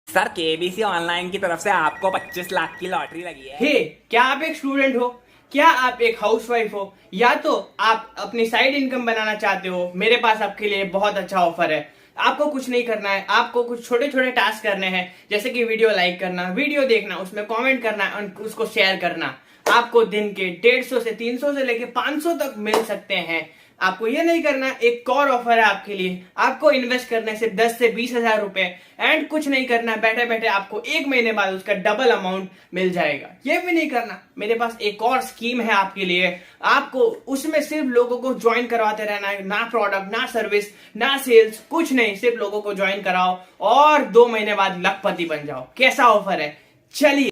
Sir KBC online की तरफ से आपको 25 लाख की लॉटरी लगी है। हे, क्या आप एक स्टूडेंट हो? क्या आप एक हाउसवाइफ हो? या तो आप अपनी साइड इनकम बनाना चाहते हो? मेरे पास आपके लिए बहुत अच्छा ऑफर है। आपको कुछ नहीं करना है, आपको कुछ छोटे छोटे टास्क करने हैं, जैसे कि वीडियो लाइक करना, वीडियो देखना, उसमें कमेंट करना और उसको शेयर करना। आपको दिन के 150 से 300 से लेके 500 तक मिल सकते हैं। आपको ये नहीं करना। एक और ऑफर है आपके लिए। आपको इन्वेस्ट करने से 10 से 20 हजार रुपए एंड कुछ नहीं करना, बैठे बैठे आपको एक महीने बाद उसका डबल अमाउंट मिल जाएगा। ये भी नहीं करना, मेरे पास एक और स्कीम है आपके लिए। आपको उसमें सिर्फ लोगों को ज्वाइन करवाते रहना है, ना प्रोडक्ट, ना सर्विस, ना सेल्स, कुछ नहीं, सिर्फ लोगों को ज्वाइन कराओ और 2 महीने बाद लखपति बन जाओ। कैसा ऑफर है? चलिए।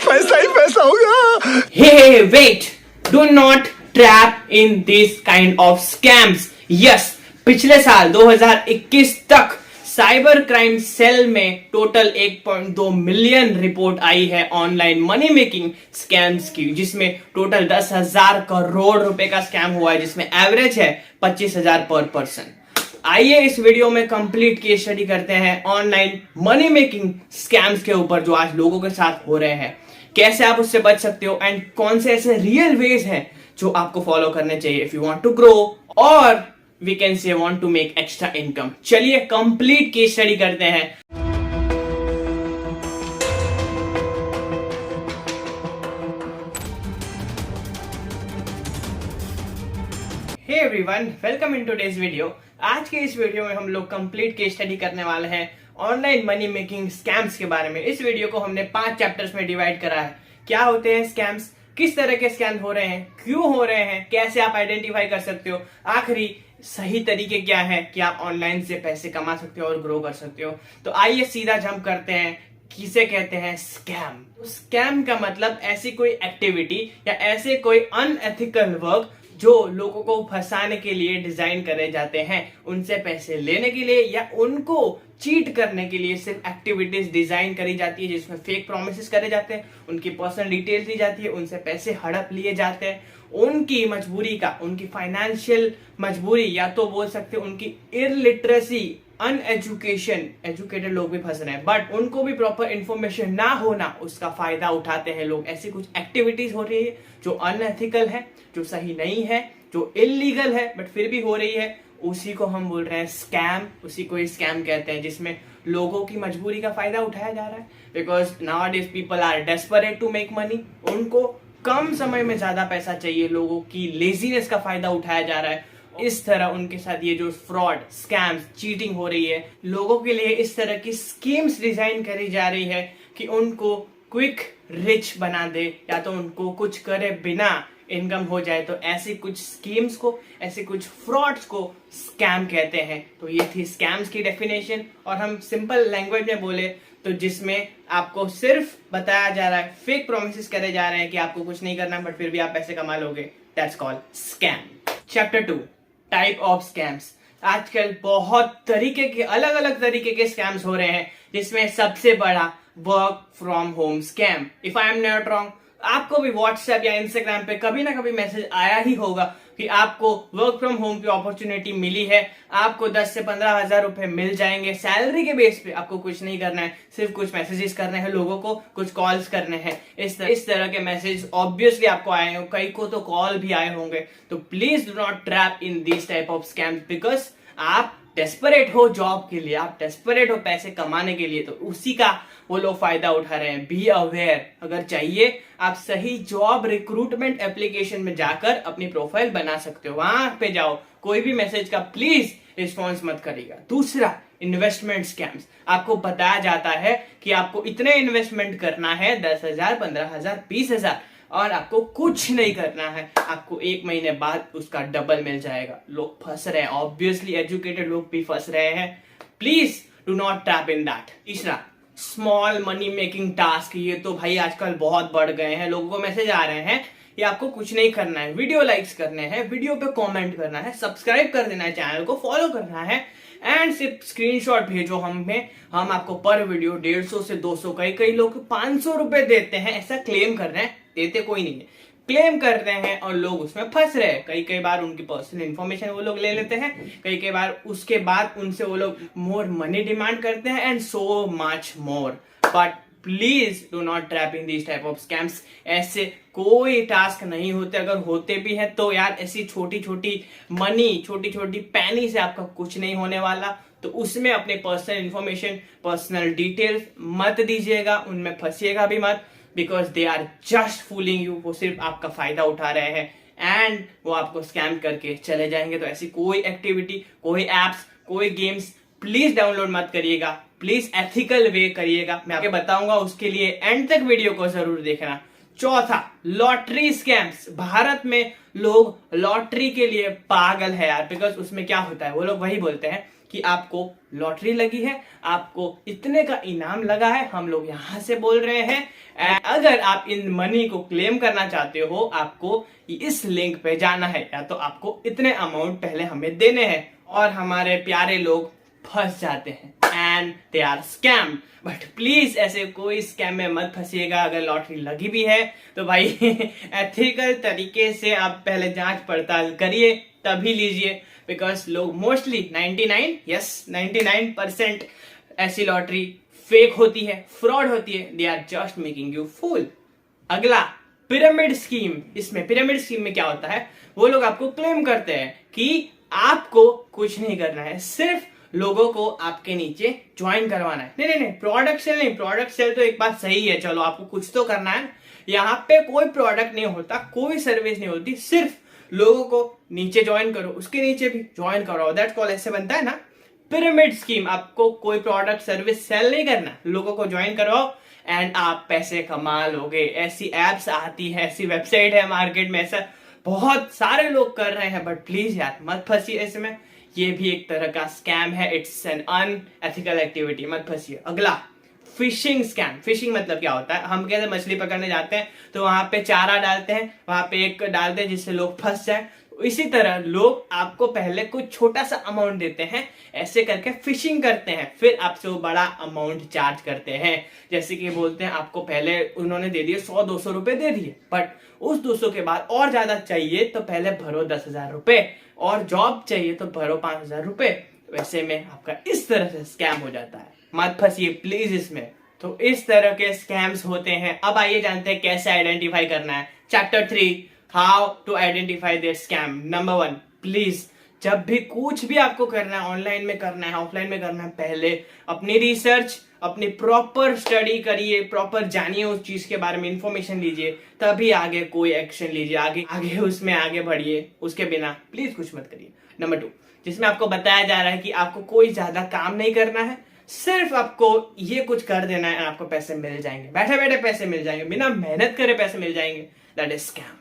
पैसा ही पैसा होगा। Hey, wait! Do not trap in this kind of scams. Yes, पिछले साल 2021 तक साइबर क्राइम सेल में टोटल 1.2 मिलियन रिपोर्ट आई है ऑनलाइन मनी मेकिंग स्कैम्स की, जिसमें टोटल 10,000 करोड़ रुपए का स्कैम हुआ है, जिसमें एवरेज है 25,000 पर पर्सन। आइए इस वीडियो में कंप्लीट केस स्टडी करते हैं ऑनलाइन मनी मेकिंग स्कैम्स के ऊपर जो आज लोगों के साथ हो रहे हैं। कैसे आप उससे बच सकते हो एंड कौन से ऐसे रियल वेज हैं जो आपको फॉलो करने चाहिए if you want to grow और we can say want to make extra income. चलिए कंप्लीट केस स्टडी करते हैं। Hey everyone, welcome in today's video. आज के इस वीडियो में हम लोग कंप्लीट केस स्टडी करने वाले हैं ऑनलाइन मनी मेकिंग स्कैम्स के बारे में। इस वीडियो को हमने 5 चैप्टर्स में डिवाइड करा है। क्या होते हैं स्कैम्स, किस तरह के स्कैम हो रहे हैं, क्यों हो रहे हैं, कैसे आप आइडेंटिफाई कर सकते हो, आखिरी सही तरीके क्या है कि आप ऑनलाइन से पैसे कमा सकते हो और ग्रो कर सकते हो। तो आइए सीधा जंप करते हैं। किसे कहते हैं स्कैम? स्कैम का मतलब ऐसी कोई एक्टिविटी या ऐसे कोई अनएथिकल वर्क जो लोगों को फंसाने के लिए डिजाइन करे जाते हैं, उनसे पैसे लेने के लिए या उनको चीट करने के लिए सिर्फ एक्टिविटीज डिजाइन करी जाती है, जिसमें फेक प्रोमिसेस करे जाते हैं, उनकी पर्सनल डिटेल्स दी जाती है, उनसे पैसे हड़प लिए जाते हैं। उनकी मजबूरी का, उनकी फाइनेंशियल मजबूरी या तो बोल सकते हैं उनकी इलिटरेसी, अनएजुकेशन, एजुकेटेड लोग भी फंस रहे हैं बट उनको भी प्रॉपर इंफॉर्मेशन ना होना, उसका फायदा उठाते हैं लोग। ऐसी कुछ एक्टिविटीज हो रही है जो अनएथिकल है, जो सही नहीं है, जो इलीगल है बट फिर भी हो रही है, उसी को हम बोल रहे हैं स्कैम। उसी को स्कैम कहते हैं, जिसमें लोगों की मजबूरी का फायदा उठाया जा रहा है। Because nowadays people are desperate to make money. उनको कम समय में ज्यादा पैसा चाहिए, लोगों की लेजीनेस का फायदा उठाया जा रहा है। इस तरह उनके साथ ये जो फ्रॉड, स्कैम्स, चीटिंग हो रही है, लोगों के लिए इस तरह की स्कीम्स डिजाइन करी जा रही है कि उनको क्विक रिच बना दे या तो उनको कुछ करे बिना इनकम हो जाए। तो ऐसी कुछ स्कीम्स को, ऐसे कुछ फ्रॉड्स को स्कैम कहते हैं। तो ये थी स्कैम्स की डेफिनेशन। और हम सिंपल लैंग्वेज में बोले तो जिसमें आपको सिर्फ बताया जा रहा है, फेक प्रोमिसेस करे जा रहे हैं कि आपको कुछ नहीं करना बट फिर भी आप पैसे कमा लोगे, that's called scam. Chapter 2, type of scams. आजकल बहुत तरीके के, अलग अलग तरीके के स्कैम्स हो रहे हैं, जिसमें सबसे बड़ा work from home scam. If I am not wrong, आपको भी व्हाट्सएप या इंस्टाग्राम पे कभी ना कभी मैसेज आया ही होगा कि आपको वर्क फ्रॉम होम की अपॉर्चुनिटी मिली है, आपको 10 से 15 हजार रुपए मिल जाएंगे सैलरी के बेस पे। आपको कुछ नहीं करना है, सिर्फ कुछ मैसेजेस करने हैं लोगों को, कुछ कॉल्स करने हैं। इस तरह के मैसेज ऑब्वियसली आपको आए होंगे, कई को तो कॉल भी आए होंगे। तो please do not trap in this type of scams, because आप डेस्परेट हो जॉब के लिए, आप डेस्परेट हो पैसे कमाने के लिए, तो उसी का वो लोग फायदा उठा रहे हैं। Be aware. अगर चाहिए आप सही जॉब रिक्रूटमेंट एप्लीकेशन में जाकर अपनी प्रोफाइल बना सकते हो, वहां पे जाओ, कोई भी मैसेज का प्लीज रिस्पॉन्स मत करिएगा। दूसरा, इन्वेस्टमेंट स्कैम्स। आपको बताया जाता है कि आपको इतने इन्वेस्टमेंट करना है, 10,000, 15,000, 20,000, और आपको कुछ नहीं करना है, आपको 1 महीने बाद उसका डबल मिल जाएगा। लोग फंस रहे हैं, ऑब्वियसली एजुकेटेड लोग भी फंस रहे हैं। Please do not tap in that. तीसरा, स्मॉल मनी मेकिंग टास्क। ये तो भाई आजकल बहुत बढ़ गए हैं। लोगों को मैसेज आ रहे हैं ये आपको कुछ नहीं करना है, वीडियो लाइक्स करने हैं, वीडियो पे कमेंट करना है, सब्सक्राइब कर देना है, चैनल को फॉलो करना है एंड सिर्फ स्क्रीनशॉट भेजो हमें, हम आपको पर वीडियो 150 से 200, कई लोग 500 रुपए देते हैं, ऐसा क्लेम कर रहे हैं, देते कोई नहीं है। क्लेम कर रहे हैं और लोग उसमें फंस रहे हैं। कई कई बार उनकी पर्सनल इंफॉर्मेशन वो लोग ले लेते हैं, कई कई बार उसके बाद उनसे वो लोग मोर मनी डिमांड करते हैं and so much more. But please do not trap in this type of scams. ऐसे कोई टास्क नहीं होते, अगर होते भी हैं तो यार ऐसी छोटी छोटी मनी, छोटी छोटी पैनी से आपका कुछ नहीं होने वाला। तो उसमें अपने पर्सनल इंफॉर्मेशन, पर्सनल डिटेल्स मत दीजिएगा, उनमें फंसिएगा भी मत, because they are just fooling you. वो सिर्फ आपका फायदा उठा रहे हैं एंड वो आपको स्कैम करके चले जाएंगे। तो ऐसी कोई एक्टिविटी, कोई एप्स, कोई गेम्स प्लीज डाउनलोड मत करिएगा, प्लीज एथिकल वे करिएगा। मैं आपको बताऊंगा, उसके लिए एंड तक वीडियो को जरूर देखना। चौथा, लॉटरी स्कैम्स। भारत में लोग लॉटरी के लिए पागल है यार, बिकॉज उसमें क्या होता है, वो लोग वही बोलते हैं कि आपको लॉटरी लगी है, आपको इतने का इनाम लगा है, हम लोग यहां से बोल रहे हैं। अगर आप इन मनी को क्लेम करना चाहते हो, आपको इस लिंक पे जाना है, या तो आपको इतने अमाउंट पहले हमें देने हैं। और हमारे प्यारे लोग फंस जाते हैं and they are scam. But please ऐसे कोई स्कैम में मत फंसिएगा। अगर लॉटरी लगी भी है तो भाई एथिकल तरीके से आप पहले जांच पड़ताल करिए तभी लीजिए, बिकॉज लोग मोस्टली 99% ऐसी लॉटरी फेक होती है, फ्रॉड होती है। They are just making you fool. अगला, पिरामिड स्कीम। इसमें पिरामिड स्कीम में क्या होता है, वो लोग आपको क्लेम करते हैं कि आपको कुछ नहीं करना है, सिर्फ लोगों को आपके नीचे ज्वाइन करवाना है। नहीं, प्रोडक्ट सेल नहीं। प्रोडक्ट सेल तो एक बात सही है, चलो आपको कुछ तो करना है। यहाँ पे कोई प्रोडक्ट नहीं होता, कोई सर्विस नहीं होती, सिर्फ लोगों को नीचे ज्वाइन करो, उसके नीचे भी ज्वाइन करो। दैट्स कॉल, ऐसे बनता है ना पिरामिड स्कीम। आपको कोई प्रोडक्ट सर्विस सेल नहीं करना, लोगों को ज्वाइन करवाओ एंड आप पैसे कमा लोगे। ऐसी एप्स आती है, ऐसी वेबसाइट है मार्केट में, ऐसा बहुत सारे लोग कर रहे हैं। बट प्लीज यार मत फंसिए इसमें, ये भी एक तरह का स्कैम है। इट्स एन अनएथिकल एक्टिविटी, मत फंसिए। अगला, फिशिंग स्कैम। फिशिंग मतलब क्या होता है, हम कैसे मछली पकड़ने जाते हैं तो वहां पे चारा डालते हैं, वहां पे एक डालते हैं जिससे लोग फंस जाए। इसी तरह लोग आपको पहले कुछ छोटा सा अमाउंट देते हैं, ऐसे करके फिशिंग करते हैं, फिर आपसे वो बड़ा अमाउंट चार्ज करते हैं। जैसे कि बोलते हैं आपको पहले उन्होंने दे दिए 100-200 रुपए दे दिए, बट उस 200 के बाद और ज्यादा चाहिए तो पहले भरो 10,000 रुपए, और जॉब चाहिए तो भरो 5,000 रुपए। वैसे में आपका इस तरह से स्कैम हो जाता है, मत फंसिए प्लीज इसमें। तो इस तरह के स्कैम्स होते हैं। अब आइए जानते हैं कैसे आइडेंटिफाई करना है। Chapter 3, how to identify that scam. Number 1, please जब भी कुछ भी आपको करना है, ऑनलाइन में करना है, ऑफलाइन में करना है, पहले अपनी रिसर्च, अपनी प्रॉपर स्टडी करिए, प्रॉपर जानिए उस चीज के बारे में, इंफॉर्मेशन लीजिए, तभी आगे कोई एक्शन लीजिए, आगे उसमें आगे बढ़िए। उसके बिना प्लीज कुछ मत करिए। नंबर 2, जिसमें आपको बताया जा रहा है कि आपको कोई ज्यादा काम नहीं करना है, सिर्फ आपको ये कुछ कर देना है, आपको पैसे मिल जाएंगे, बैठे बैठे पैसे मिल जाएंगे, बिना मेहनत करे पैसे मिल जाएंगे। That is scam.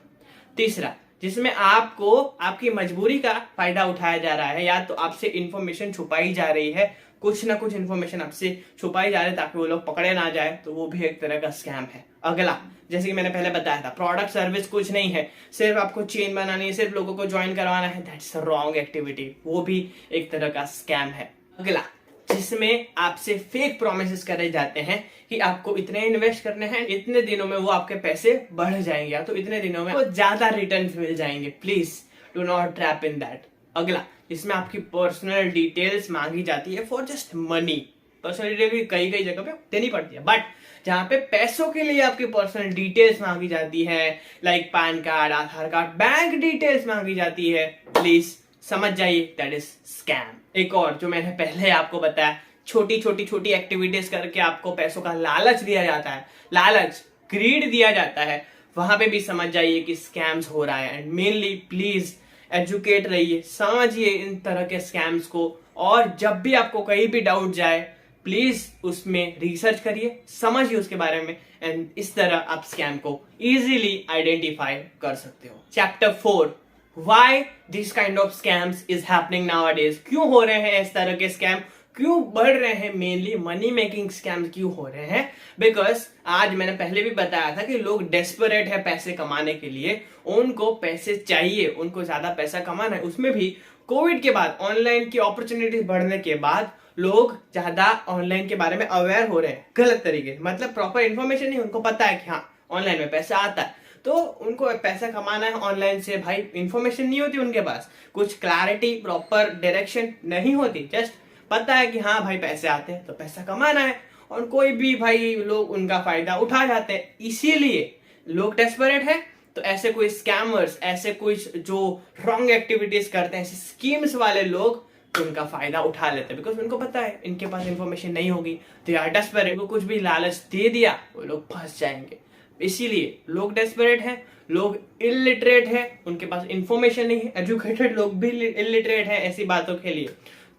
तीसरा, जिसमें आपको आपकी मजबूरी का फायदा उठाया जा रहा है, या तो आपसे इंफॉर्मेशन छुपाई जा रही है, कुछ ना कुछ इंफॉर्मेशन आपसे छुपाई जा रही है ताकि वो लोग पकड़े ना जाए, तो वो भी एक तरह का स्कैम है। अगला, जैसे कि मैंने पहले बताया था, प्रोडक्ट सर्विस कुछ नहीं है, सिर्फ आपको चेन बनानी है, सिर्फ लोगों को ज्वाइन करवाना है, दैट्स रॉन्ग एक्टिविटी, वो भी एक तरह का स्कैम है। अगला, जिसमें आपसे फेक प्रोमिसेस करे जाते हैं कि आपको इतने इन्वेस्ट करने हैं, इतने दिनों में वो आपके पैसे बढ़ जाएंगे, या तो इतने दिनों में वो ज्यादा रिटर्न्स मिल जाएंगे। Please do not trap in that. अगला, जिसमें आपकी पर्सनल डिटेल्स मांगी जाती है for just money. Personal detail भी कई जगह पे देनी पड़ती है, बट जहां पे पैसों के लिए आपकी पर्सनल डिटेल्स मांगी जाती है, लाइक पैन कार्ड, आधार कार्ड, बैंक डिटेल्स मांगी जाती है, प्लीज समझ जाइए दैट इज स्कैम। एक और जो मैंने पहले आपको बताया, छोटी एक्टिविटीज करके आपको पैसों का लालच दिया जाता है, लालच, ग्रीड दिया जाता है, वहां पे भी समझ जाइए कि स्कैम्स हो रहा है। एंड मेनली प्लीज एजुकेट रहिए, समझिए इन तरह के स्कैम्स को, और जब भी आपको कहीं भी डाउट जाए प्लीज उसमें रिसर्च करिए, समझिए उसके बारे में, एंड इस तरह आप स्कैम को इजीली आइडेंटिफाई कर सकते हो। Chapter 4, Why this kind of scams is happening nowadays? क्यों हो रहे हैं इस तरह के स्कैम, क्यों बढ़ रहे हैं, मेनली मनी मेकिंग स्कैम क्यों हो रहे हैं? बिकॉज आज मैंने पहले भी बताया था कि लोग डेस्परेट है पैसे कमाने के लिए, उनको पैसे चाहिए, उनको ज्यादा पैसा कमाना है। उसमें भी कोविड के बाद, ऑनलाइन की अपॉर्चुनिटीज बढ़ने के बाद, लोग ज्यादा ऑनलाइन के बारे में अवेयर हो रहे हैं गलत तरीके से, मतलब प्रॉपर इन्फॉर्मेशन नहीं, उनको पता है कि हाँ ऑनलाइन में पैसा आता है, तो उनको पैसा कमाना है ऑनलाइन से, भाई इंफॉर्मेशन नहीं होती उनके पास, कुछ क्लैरिटी प्रॉपर डायरेक्शन नहीं होती, जस्ट पता है कि हाँ भाई पैसे आते हैं तो पैसा कमाना है, और कोई भी भाई लोग उनका फायदा उठा जाते हैं। इसीलिए लोग डेस्परेट है, तो ऐसे कोई स्कैमर्स, ऐसे कोई जो रॉन्ग एक्टिविटीज करते हैं, ऐसे स्कीम्स वाले लोग उनका फायदा उठा लेते हैं, बिकॉज उनको पता है इनके पास इंफॉर्मेशन नहीं होगी, दे आर डेस्परेट, को कुछ भी लालच दे दिया वो लोग फंस जाएंगे। इसीलिए लोग डेस्परेट हैं, लोग इलिटरेट है, उनके पास इंफॉर्मेशन नहीं है, एजुकेटेड लोग भी इलिटरेट है ऐसी बातों के लिए,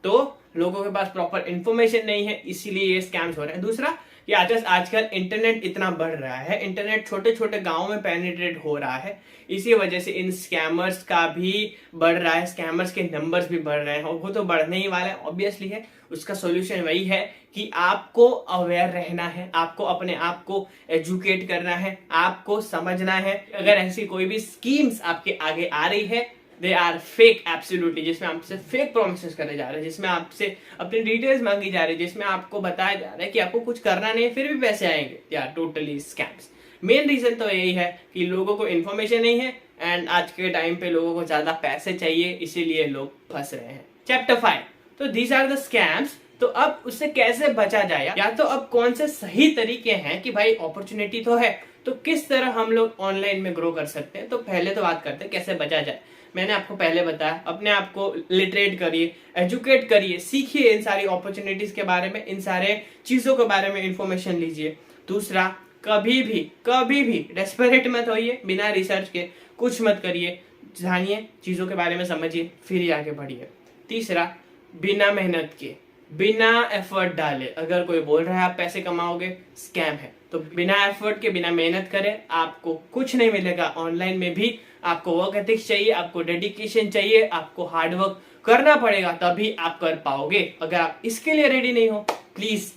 तो लोगों के पास प्रॉपर इंफॉर्मेशन नहीं है, इसीलिए ये स्कैम्स हो रहे हैं। दूसरा कि आजकल इंटरनेट इतना बढ़ रहा है, इंटरनेट छोटे छोटे गांवों में पेनिट्रेट हो रहा है, इसी वजह से इन स्कैमर्स का भी बढ़ रहा है, स्कैमर्स के नंबर्स भी बढ़ रहे हैं, और वो तो बढ़ने ही वाला है ऑब्वियसली है। उसका सॉल्यूशन वही है कि आपको अवेयर रहना है, आपको अपने आप को एजुकेट करना है, आपको समझना है। अगर ऐसी कोई भी स्कीम्स आपके आगे आ रही है, दे आर फेक एब्सोल्युटली, जिसमें आपसे फेक प्रोमिसेस करे जा रहे हैं, जिसमें आपसे अपनी डिटेल्स मांगी जा रही है, जिसमें आपको बताया जा रहा है कि आपको कुछ करना नहीं है फिर भी पैसे आएंगे, they are totally scams. Main reason तो यही है कि लोगों को इन्फॉर्मेशन नहीं है, एंड आज के टाइम पे लोगों को ज्यादा पैसे चाहिए, इसीलिए लोग फंस रहे हैं। चैप्टर 5, तो दीज आर द स्कैम्स। तो अब उससे कैसे बचा जाए, या तो अब कौन से सही तरीके हैं कि भाई अपॉर्चुनिटी तो है, तो किस तरह हम लोग ऑनलाइन में ग्रो कर सकते हैं। तो पहले तो बात करते हैं कैसे बचा जाए। मैंने आपको पहले बताया, अपने आप को लिटरेट करिए, एजुकेट करिए, सीखिए इन सारी अपॉर्चुनिटीज के बारे में, इन सारे चीजों के बारे में इंफॉर्मेशन लीजिए। दूसरा, कभी भी डेस्परेट मत होइए, बिना रिसर्च के कुछ मत करिए, जानिए चीजों के बारे में, समझिए, फिर ही आगे बढ़िए। तीसरा, बिना मेहनत के, बिना एफर्ट डाले, अगर कोई बोल रहा है आप पैसे कमाओगे, स्कैम है। तो बिना एफर्ट के, बिना मेहनत करे आपको कुछ नहीं मिलेगा। ऑनलाइन में भी आपको वर्क एथिक्स चाहिए, आपको डेडिकेशन चाहिए, आपको हार्ड वर्क करना पड़ेगा, तभी आप कर पाओगे। अगर आप इसके लिए रेडी नहीं हो, प्लीज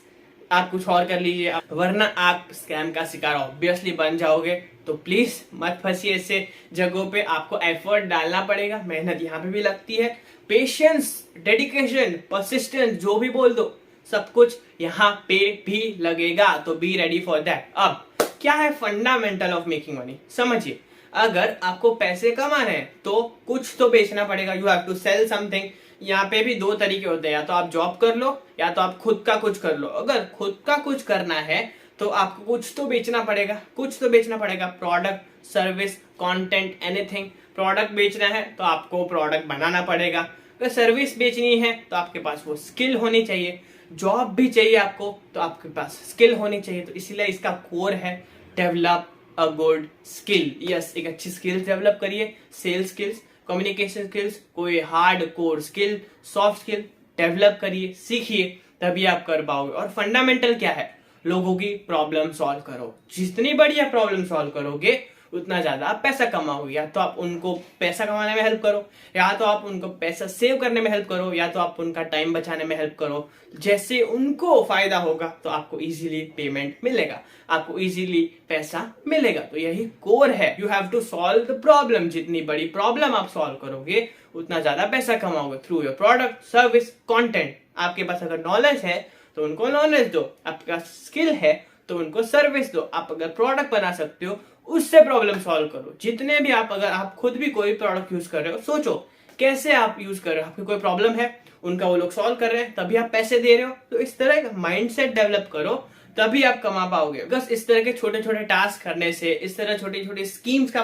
आप कुछ और कर लीजिए, वरना आप स्कैम का शिकार ऑब्वियसली बन जाओगे। तो प्लीज मत फंसिए ऐसे जगहों पे, आपको एफर्ट डालना पड़ेगा, मेहनत यहाँ पे भी लगती है, पेशेंस, डेडिकेशन, परसिस्टेंस, जो भी बोल दो, सब कुछ यहाँ पे भी लगेगा, तो बी रेडी फॉर दैट। अब क्या है फंडामेंटल ऑफ मेकिंग मनी, समझिए। अगर आपको पैसे कमाने हैं तो कुछ तो बेचना पड़ेगा, you have to sell something. यहाँ पे भी दो तरीके होते हैं, या तो आप जॉब कर लो, या तो आप खुद का कुछ कर लो। अगर खुद का कुछ करना है तो आपको कुछ तो बेचना पड़ेगा, product, service, content, anything. Product बेचना है तो आपको प्रोडक्ट बनाना पड़ेगा, अगर सर्विस बेचनी है तो आपके पास वो स्किल होनी चाहिए, जॉब भी चाहिए आपको तो आपके पास स्किल होनी चाहिए। तो इसीलिए इसका कोर है develop a good skill. Yes, एक अच्छी स्किल्स डेवलप करिए, सेल्स स्किल्स, कम्युनिकेशन स्किल्स, कोई hard core skill, soft skill develop करिए, सीखिए, तभी आप कर पाओगे। और फंडामेंटल क्या है, लोगों की प्रॉब्लम सॉल्व करो। जितनी बढ़िया प्रॉब्लम सॉल्व करोगे उतना ज्यादा आप पैसा कमाओगे। या तो आप उनको पैसा कमाने में हेल्प करो, या तो आप उनको पैसा सेव करने में हेल्प करो, या तो आप उनका टाइम बचाने में हेल्प करो। जैसे उनको फायदा होगा तो आपको इजीली पेमेंट मिलेगा, आपको इजीली पैसा मिलेगा। तो यही कोर है, you have to solve the problem. जितनी बड़ी प्रॉब्लम आप सॉल्व करोगे उतना ज्यादा पैसा कमाओगे through your product, service, content. आपके पास अगर नॉलेज है तो उनको नॉलेज दो, आपके पास स्किल है तो उनको सर्विस दो। आप अगर प्रोडक्ट बना सकते हो उससे प्रॉब्लम सॉल्व करो। जितने भी आप, अगर आप खुद भी कोई प्रोडक्ट यूज कर रहे हो, सोचो कैसे आप यूज कर रहे हो, आपकी कोई प्रॉब्लम है, उनका वो लोग सॉल्व कर रहे हैं, तभी आप पैसे दे रहे हो। तो इस तरह का माइंडसेट डेवलप करो, तभी आप कमा पाओगे। बस इस तरह के छोटे छोटे टास्क करने से, इस तरह छोटी छोटी स्कीम्स का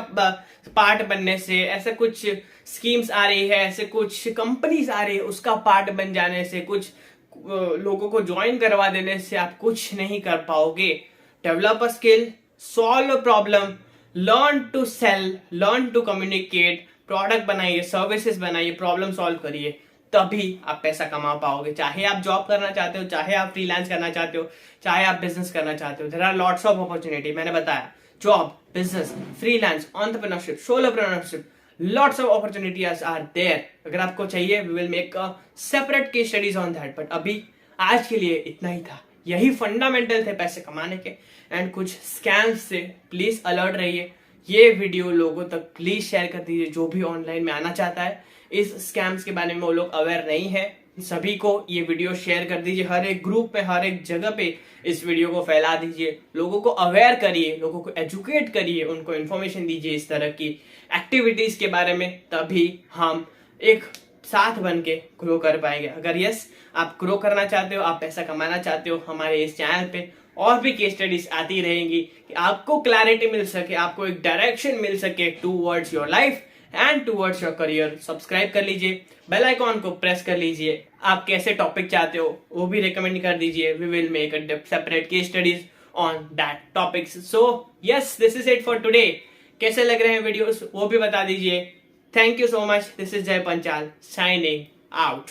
पार्ट बनने से, ऐसे कुछ स्कीम्स आ रही है, ऐसे कुछ कंपनीज आ रही है, उसका पार्ट बन जाने से, कुछ लोगों को ज्वाइन करवा देने से आप कुछ नहीं कर पाओगे। Develop a skill, solve a problem, learn to sell, learn to communicate, product बनाइए, सर्विसेज बनाइए, प्रॉब्लम सॉल्व करिए, तभी आप पैसा कमा पाओगे। चाहे आप जॉब करना चाहते हो, चाहे आप फ्रीलांस करना चाहते हो, चाहे आप बिजनेस करना चाहते हो, there are lots of opportunity. मैंने बताया, job, business, freelance, entrepreneurship, solopreneurship, lots of opportunities are there. अगर आपको चाहिए, we will make a separate case studies on that. But अभी आज के लिए इतना ही था, यही फंडामेंटल थे पैसे कमाने के एंड कुछ स्कैम्स से। प्लीज अलर्ट रहिए, ये वीडियो लोगों तक प्लीज शेयर कर दीजिए, जो भी ऑनलाइन में आना चाहता है। इस स्कैम्स के बारे में वो लोग अवेयर नहीं है, सभी को ये वीडियो शेयर कर दीजिए, हर एक ग्रुप पे, हर एक जगह पे इस वीडियो को फैला दीजिए, लोगों को अवेयर करिए, लोगों को एजुकेट करिए, उनको इन्फॉर्मेशन दीजिए इस तरह की एक्टिविटीज के बारे में। तभी हम एक साथ बन के ग्रो कर पाएंगे। अगर यस आप ग्रो करना चाहते हो, आप पैसा कमाना चाहते हो, हमारे इस चैनल पे और भी केस स्टडीज आती रहेंगी कि आपको क्लैरिटी मिल सके, आपको एक डायरेक्शन मिल सके towards your life and towards your career. Subscribe कर लीजिए, बेल आइकॉन को प्रेस कर लीजिए। आप कैसे टॉपिक चाहते हो वो भी रिकमेंड कर दीजिए। We will make a separate case studies on that topics. So yes, this is it for today. कैसे लग रहे हैं वीडियोस वो भी बता दीजिए। Thank you so much. This is Jay Panchal signing out.